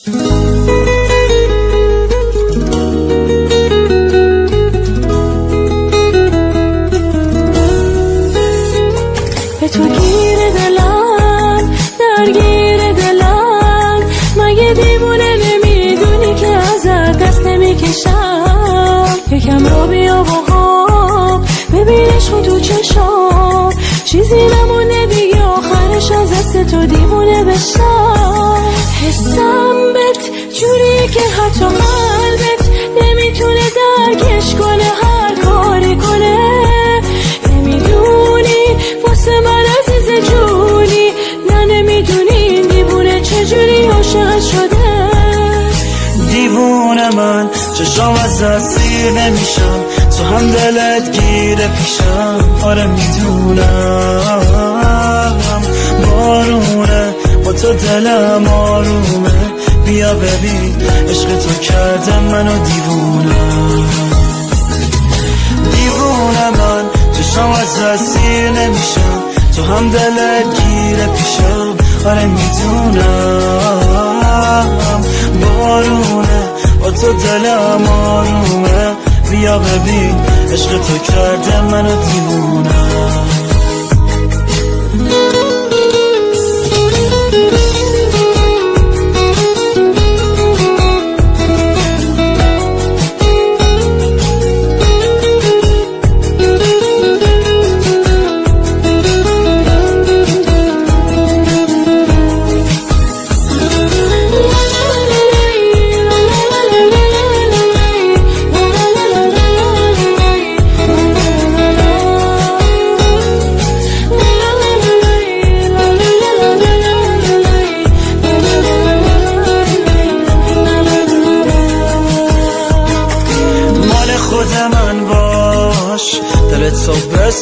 به تو گیر دلم، درگیر دلم، مگه دیوونه نمیدونی که ازت دست نمیکشم؟ یکم رو بیا با ببینش خود تو چشام، چیزی نمونه دیگه آخرش از دست تو دیوونه بشم. حسم بهت جوری که حتی قلبت نمیتونه درکش کنه، هر کاری کنه. نمیدونی واسه من عزیز جونی، نه نمیدونی این دیوونه چجوری عاشق شده. دیوونه من چشام از دست سیر نمیشم، تو هم دلت گیره پیشم. آره میدونم بارونه با تو دلم آرومه، بیا ببین عشق تو کرده منو دیوونه. دیوونه من چشام از دست سیر نمیشم، تو هم دلت گیره پیشم. آره میدونم بارونه با تو دلم آرومه، بیا ببین عشق تو کرده منو دیوونه.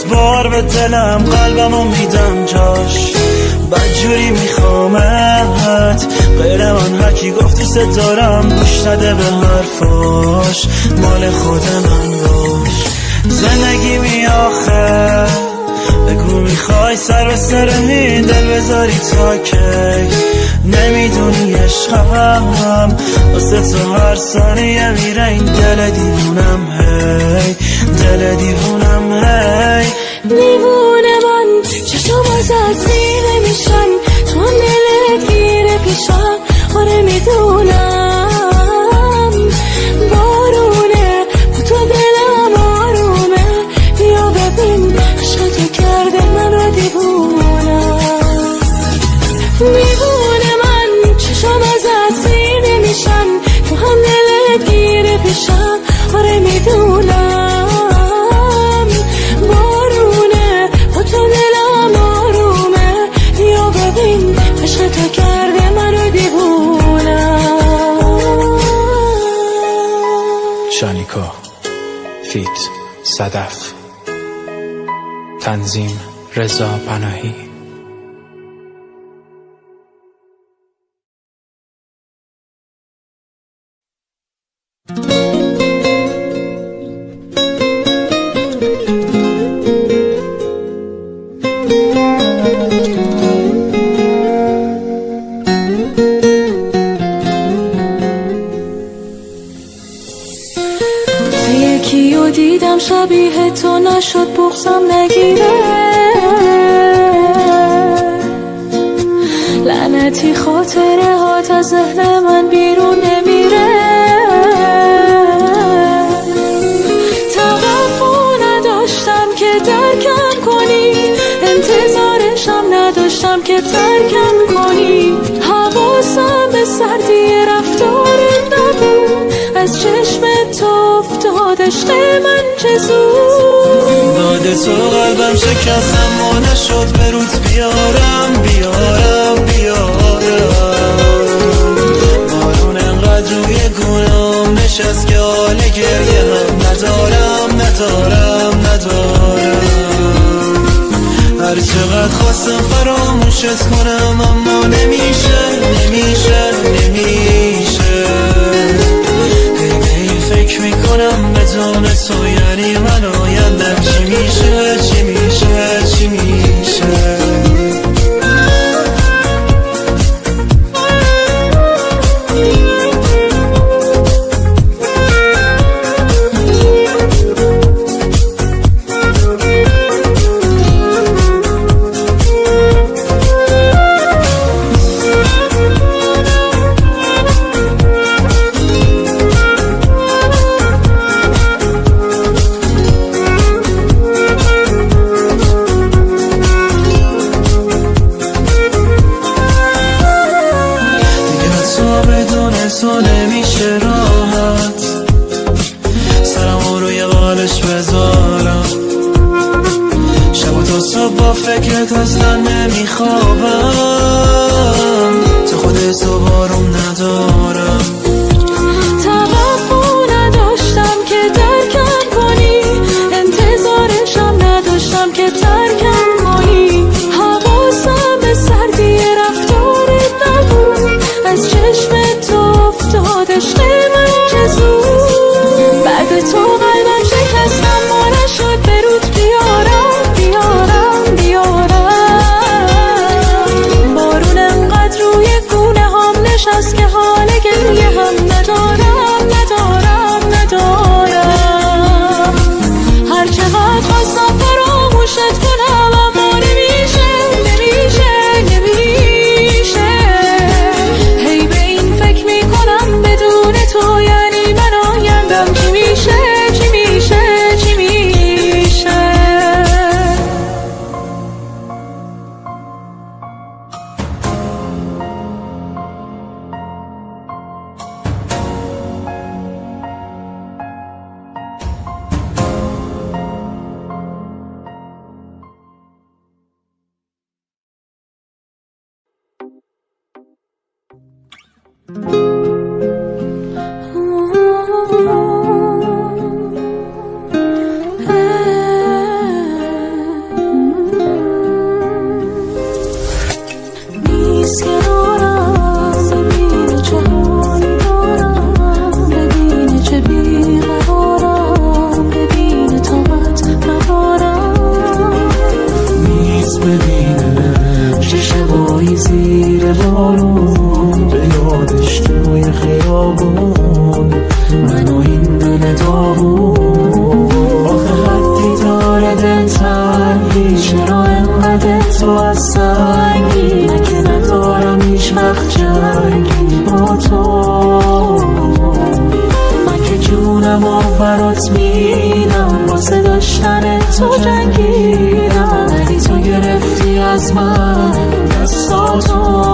بار به دلم قلبمو میدم جاش، بدجوری میخوامت غیر من هرکی گفت دوست دارم گوش نده به حرفاش. مال خود من باش زندگی می آخه، بگو میخوای سر به سر این دل بذاری تا کی. نمیدونی عشقم واسه تو هر ثانیه میره این دل دیوونم، هی دل دیوونم هی. دیوونه من چشم از سیر نمیشن، تو هم دلت گیره پیشم. آره میدونم بارونه با تو دلم آرومه، بیا ببین عشق تو کرده منو دیوونه. دیوونه من چشم از سیر نمیشن، تو هم دلت گیره پیشم. آره میدونم بارونه با تو دلم آرومه، بیا ببین عشق تو کرده منو دیوونه. شانیکا فیت صدف، تنظیم رضا پناهی. یکیو دیدم شبیه تو نشد بغضم نگیره، لعنتی خاطره هات از ذهن من بیرون نمیره. توقع نداشتم که درکم کنی، انتظارشم نداشتم که ترکم کنی. حواسم به سردی رفتارت نبود، از چشم تو افتاد عشق من چه زود. داد تو قلبم شکستم و نشد به روت بیارم بیارم بیارم. بارون انقدر روی گونام نشست که حال گریه هم ندارم ندارم ندارم. هر چقدر خواستم فراموشت کنم اما نمیشه نمیشه نمیشه. فکر میکنم بدون تو یعنی من آیندم چی میشه چی میشه چی میشه. زیر بارون به یادش توی خیابون من و این دل داغون آخه حدی داره دلتنگی چرا انقدر تو از سنگی من که ندارم هیچ وقت جنگی با تو من که جونم و برات میدم واسه داشتن تو جنگیدم ولی تو گرفتی از من دستاتو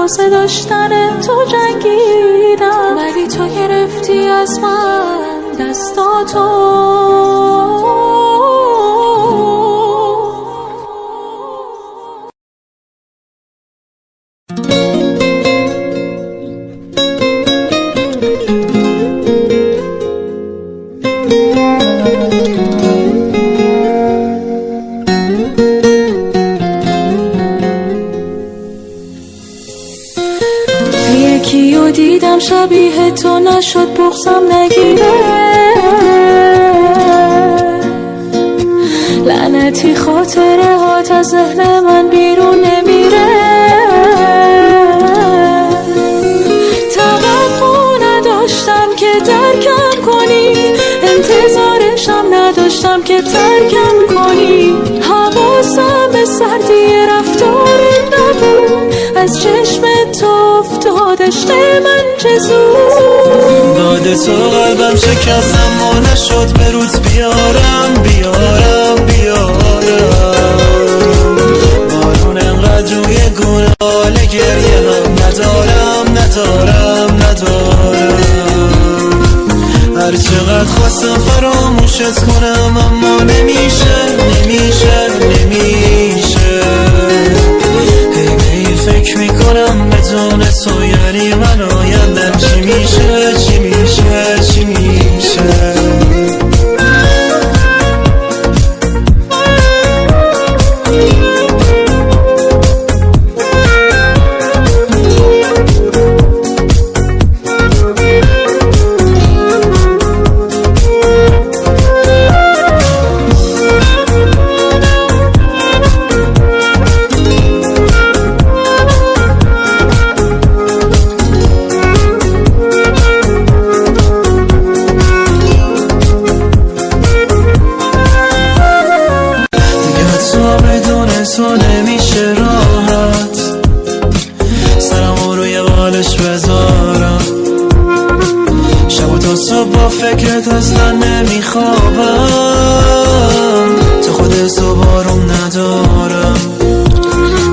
واسه داشتن تو جنگیدم ولی تو گرفتی از من دستاتو یکیو دیدم شبیه تو نشد بغضم نگیره لعنتی خاطره هات از ذهن من بیرون نمیره توقع نداشتم که درکم کنی انتظارشم نداشتم که ترکم کنی حواسم به سردی رفتارت نبود از چشم تو افتاد عشق من چه زود داده تو قلبم شکست اما نشد به روز بیارم بارون انقدر روی گونه حال گریه هم ندارم هر چقدر خواستم فراموشت کنم اما نمیشه فکر میکنم بدون تو یعنی من آیندم چی میشه تو نمیشه راحت سرمو روی بالش بذارم شب و تا صبح با فکرت اصلا نمیخوابم تو خودت تو بارم ندارم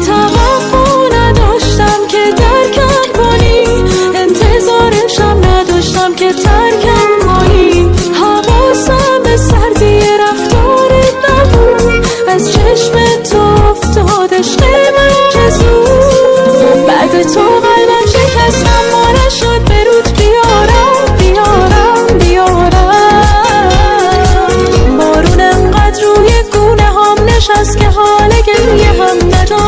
توقع نداشتم که درکم کنی انتظارشم نداشتم که ترکم کنی حواسم به سردی رفتارت نبود از چشم تو افتاد عشق من چه زود بعد تو قلبم شکست اما نشد به رود بیارم بارون انقدر روی گونه هم نشست که حال گریه هم ندارم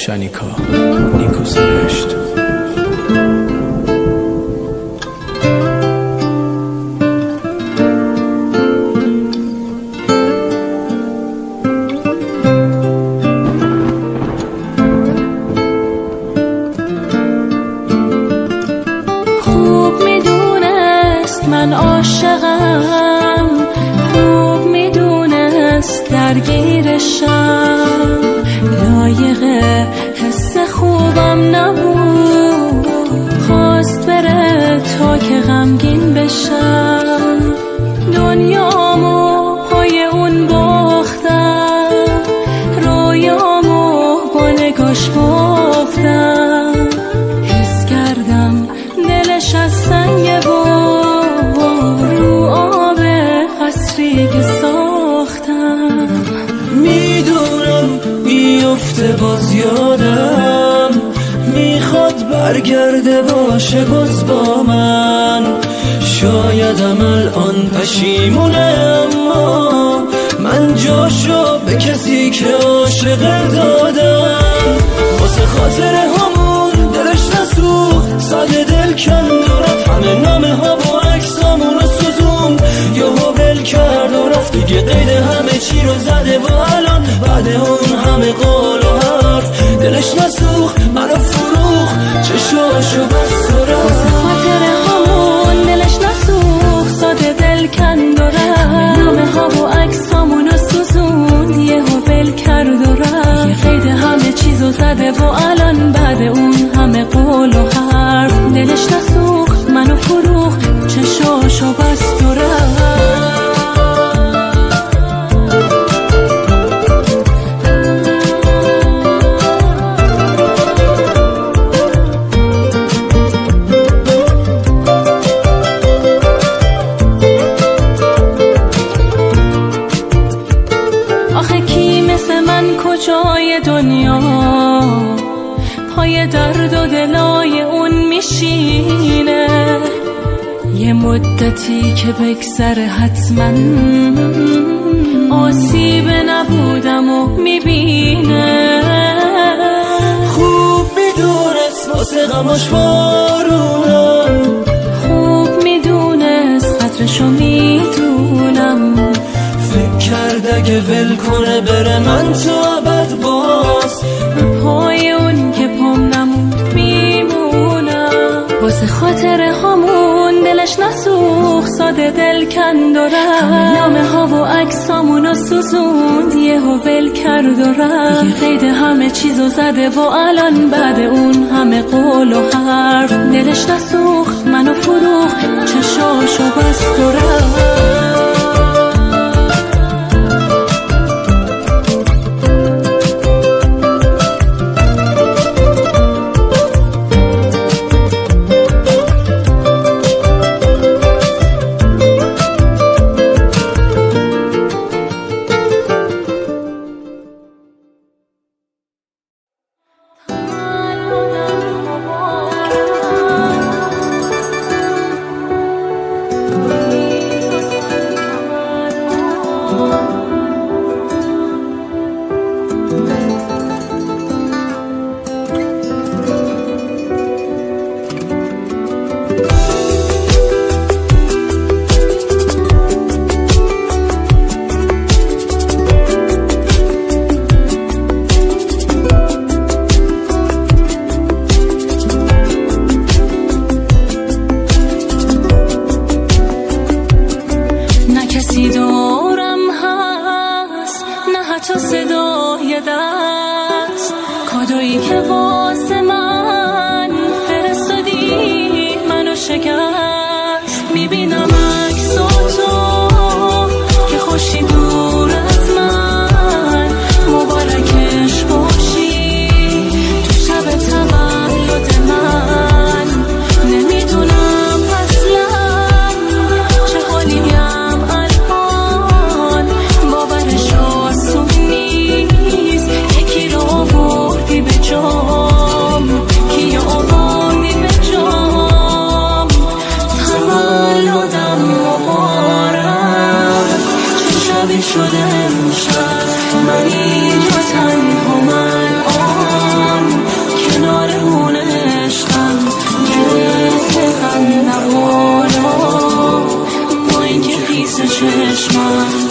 شانیکا نیکو سرشت. خوب میدونست من عاشقم، خوب میدونست درگیرشم، لایق حس خوبم نبود، خواست بره تا که غمگین بشم، دنیامو پای اون باختم، رویامو با نگاش بافتم، حس کردم دلش از سنگ بود، رو آب قصری که ساختم. میدونم میفته باز یادم، میخواد برگرده باشه باز با من، شایدم الان پشیمونه، اما من جاشو به کسی که عاشق دادم، واسه خاطر همون دلش نسوخت، ساده دل کند و رفت، همه نامه ها و عکسامون رو سوزون، یهو ول کرد و رفت، دیگه قید همه چی رو زده و الان بعد اون همه قول و حرف دلش نسوخت، منو فروخت، چشاشو بست و رفت. واسه خاطر همون دلش نسوخت، ساده دل کند و رفت، نامه ها و عکسامون رو سوزون، یهو ول کرد و رفت، یه قید همه چیزو زده و الان بعد اون همه قول و حرف دلش نسوخت، منو فروخت، چشاشو بست و رفت. آخه کی مثل من کجای دنیا پای درد و دلای اون میشینه، یه مدتی که بگذره حتما آسیب نبودم و میبینه، خوب میدونست واسه غماش بارونم، خوب میدونست قدرشو میدونم، فکر کرد اگه ول کنه بره من تو ابد باز به پای اون که پام نموند میمونم، واسه خاطر همون دلش نسوخت، ساده دل کند و رفت، نامه ها و عکسامون رو سوزوند، یهو ول کرد و رفت، یه قید همه چیزو زده و الان بعد اون همه قول و حرف دلش نسوخت، منو فروخت، چشاشو بست و رفت. چشمم